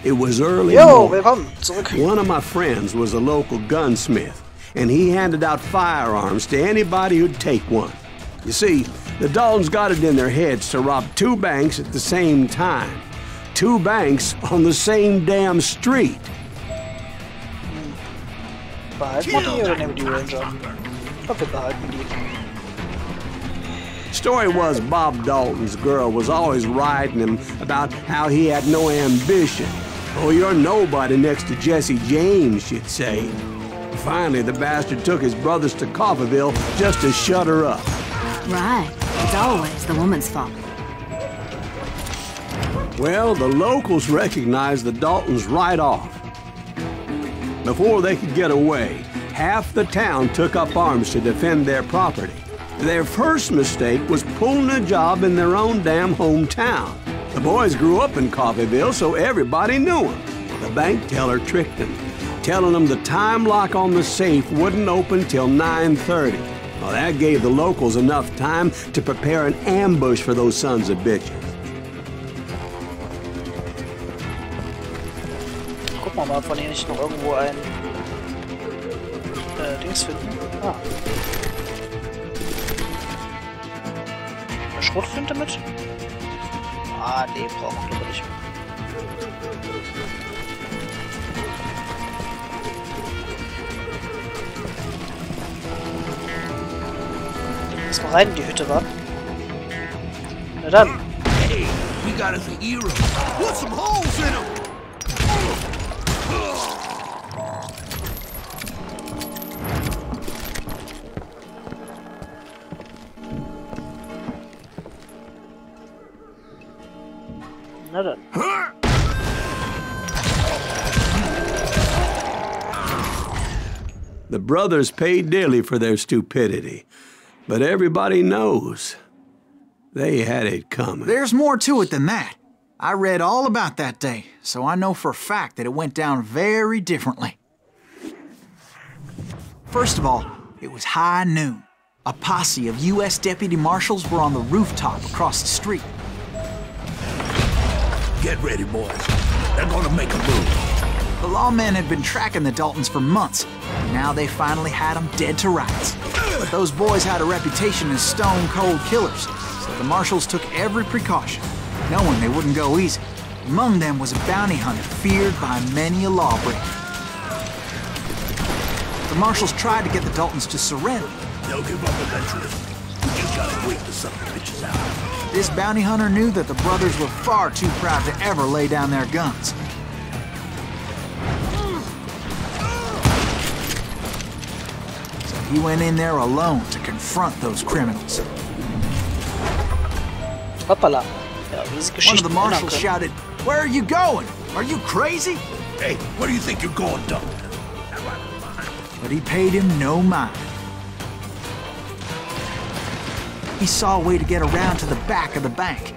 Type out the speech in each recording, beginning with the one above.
It was early Jo, morning. willkommen zurück. One of my friends was a local gunsmith, and he handed out firearms to anybody who'd take one. You see, the Daltons got it in their heads to rob 2 banks at the same time. 2 banks on the same damn street. Behalten wir die oder nehmen wir die Ranger? Ich glaube, wir behalten die. Story was Bob Dalton's girl was always riding him about how he had no ambition. Oh, you're nobody next to Jesse James, she'd say. Finally, the bastard took his brothers to Coffeyville just to shut her up. Right. It's always the woman's fault. Well, the locals recognized the Daltons right off. Before they could get away, half the town took up arms to defend their property. Their first mistake was pulling a job in their own damn hometown. The boys grew up in Coffeyville, so everybody knew them. The bank teller tricked them, telling them the time lock on the safe wouldn't open till 9:30. Well, that gave the locals enough time to prepare an ambush for those sons of bitches. Gucken wir mal, ob wir hier nicht noch irgendwo ein Dings finden. Ah. Eine Schrotflinte mit? Ah, nee, brauchen wir glaube ich nicht. Lass mal rein in die Hütte, wa? Na dann. Hey, we got us a hero. Put some holes in him. Na dann. The brothers paid dearly for their stupidity, but everybody knows they had it coming. There's more to it than that. I read all about that day, so I know for a fact that it went down very differently. First of all, it was high noon. A posse of U.S. deputy marshals were on the rooftop across the street. Get ready, boys. They're gonna make a move. The lawmen had been tracking the Daltons for months, and now they finally had them dead to rights. But those boys had a reputation as stone-cold killers, so the marshals took every precaution, knowing they wouldn't go easy. Among them was a bounty hunter feared by many a lawbreaker. The marshals tried to get the Daltons to surrender. They'll give up eventually. We just gotta wait till some bitches out. This bounty hunter knew that the brothers were far too proud to ever lay down their guns. So he went in there alone to confront those criminals. Hoppala. Ja, wie sie One of Geschichten the ändern marshals können. shouted, "Where are you going? Are you crazy?" Hey, where do you think you're going, Dalton? But he paid him no mind. He saw a way to get around to the back of the bank.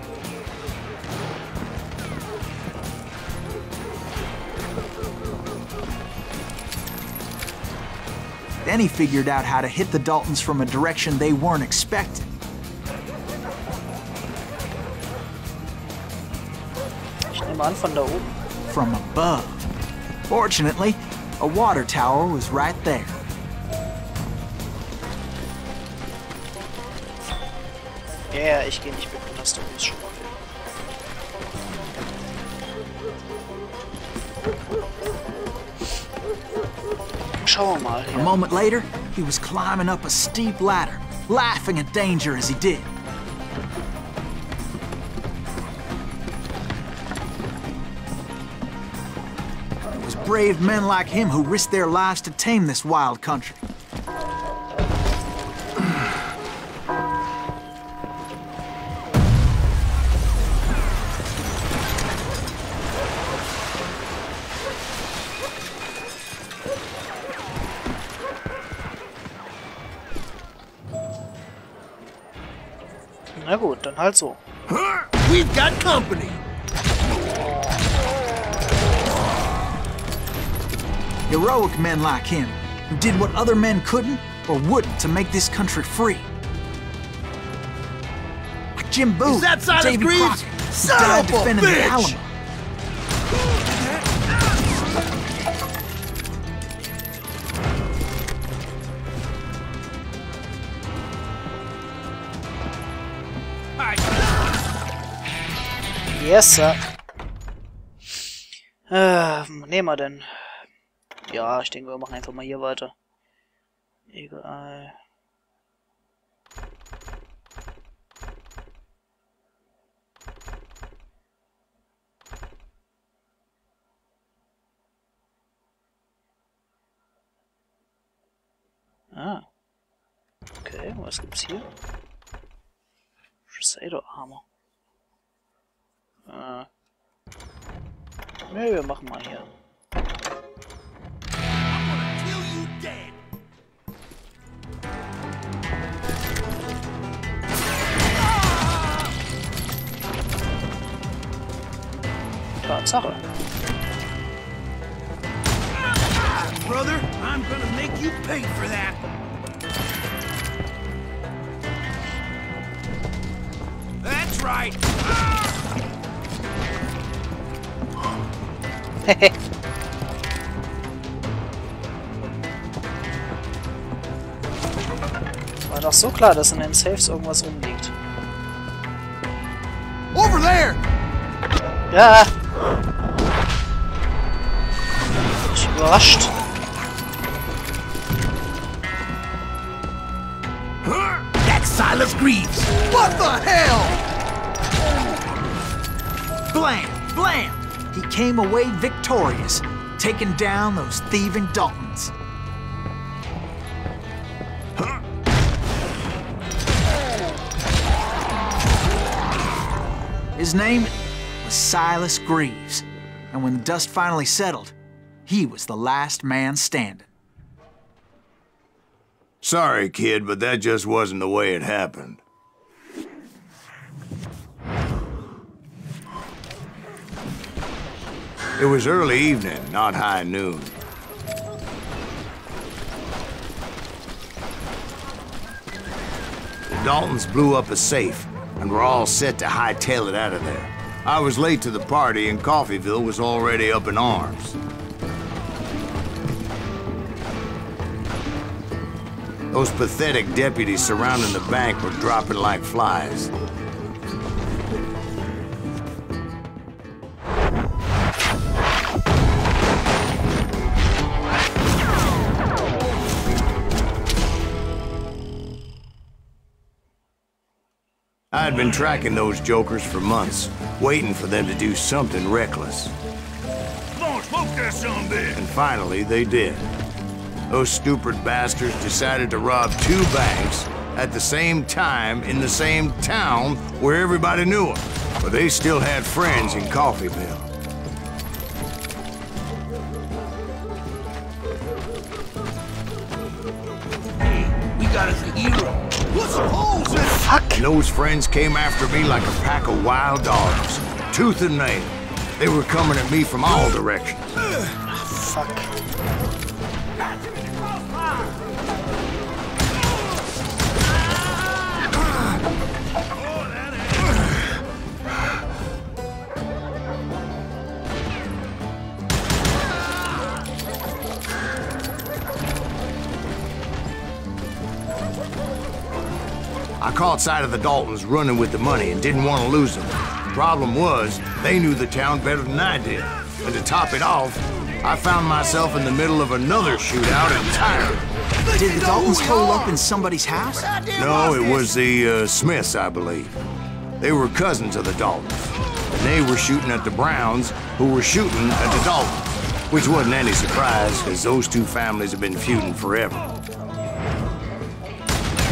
Then he figured out how to hit the Daltons from a direction they weren't expecting. Ich nehme an, von da oben. From above. Fortunately, a water tower was right there. Ja, ich gehe nicht mit, hast du uns schon mal. Schauen wir mal A hier. moment later, he was climbing up a steep ladder, laughing at danger as he did. It was brave men like him who risked their lives to tame this wild country. Na gut, dann halt so. We've got company. Heroic men like him, who did what other men couldn't or wouldn't to make this country free. Like Jim Booth, Is that Silas Davy Greaves? Crockett, who Son died of a defending the bitch! Alamo. Yes, sir. Nehmen wir denn? Ja, ich denke, wir machen einfach mal hier weiter. Egal. Ah. Okay, was gibt's hier? Crusader Armor. Ne, wir machen mal hier. Tatsache. Brother, I'm gonna make you pay for that. That's right. War doch so klar, dass in den Safes irgendwas rumliegt. Over there! Ja! Ich bin überrascht. That's Silas Greaves. What the hell? Blam! Blam! He came away victorious, taking down those thieving Daltons. His name was Silas Greaves, and when the dust finally settled, he was the last man standing. Sorry, kid, but that just wasn't the way it happened. It was early evening, not high noon. The Daltons blew up a safe, and were all set to hightail it out of there. I was late to the party, and Coffeyville was already up in arms. Those pathetic deputies surrounding the bank were dropping like flies. I had been tracking those jokers for months, waiting for them to do something reckless. Come on, smoke that sumbitch. And finally, they did. Those stupid bastards decided to rob 2 banks at the same time in the same town where everybody knew them. But they still had friends in Coffeyville. Hey, we got us a hero. Put some holes in it. And those friends came after me like a pack of wild dogs, tooth and nail. They were coming at me from all directions. Fuck. I caught sight of the Daltons running with the money and didn't want to lose them. Problem was, they knew the town better than I did. And to top it off, I found myself in the middle of another shootout entirely. Did the Daltons hole up in somebody's house? No, it was the Smiths, I believe. They were cousins of the Daltons. And they were shooting at the Browns, who were shooting at the Daltons. Which wasn't any surprise, because those 2 families have been feuding forever.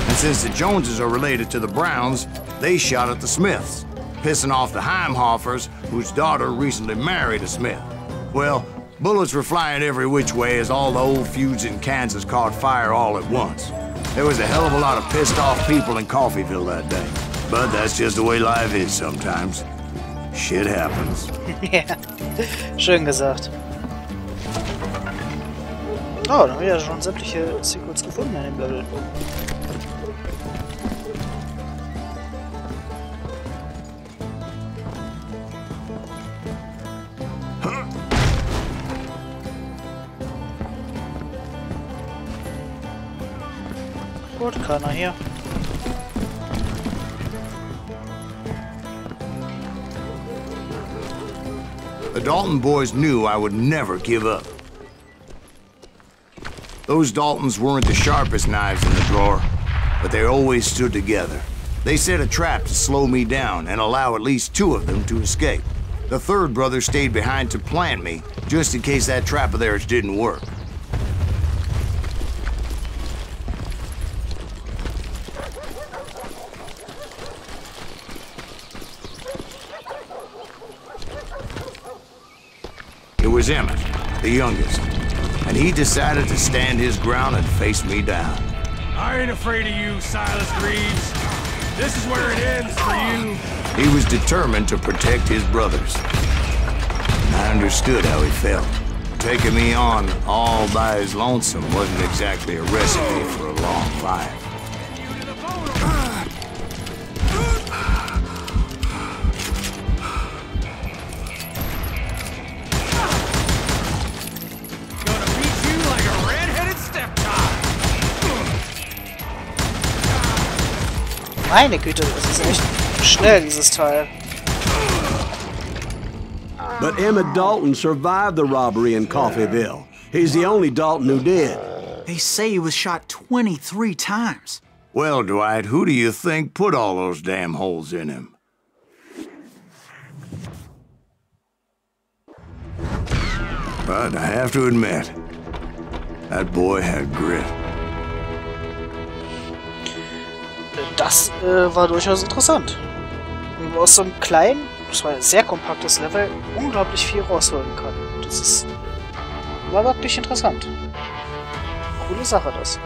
And since the Joneses are related to the Browns, they shot at the Smiths, pissing off the Heimhoffers, whose daughter recently married a Smith. Well, bullets were flying every which way as all the old feuds in Kansas caught fire all at once. There was a hell of a lot of pissed off people in Coffeyville that day. But that's just the way life is sometimes. Shit happens. Ja, schön gesagt. Oh, dann haben wir ja schon sämtliche Secrets gefunden in dem Level. Gut, keiner hier. The Dalton boys knew I would never give up. Those Daltons weren't the sharpest knives in the drawer, but they always stood together. They set a trap to slow me down and allow at least 2 of them to escape. The third brother stayed behind to plant me, just in case that trap of theirs didn't work. It was Emmett, the youngest, and he decided to stand his ground and face me down. I ain't afraid of you, Silas Reeves. This is where it ends for you. He was determined to protect his brothers. I understood how he felt. Taking me on all by his lonesome wasn't exactly a recipe for a long fight. Gonna beat you like a red-headed stepchild. Meine Güte, das ist echt schnell, dieses Teil. But Emmett Dalton survived the robbery in Coffeyville. He's the only Dalton who did. They say he was shot 23 times. Well, Dwight, who do you think put all those damn holes in him? But I have to admit, that boy had grit. Das war durchaus interessant. Wie man aus so einem kleinen, das war ein sehr kompaktes Level, unglaublich viel rausholen kann. Das war wirklich interessant. Coole Sache, das.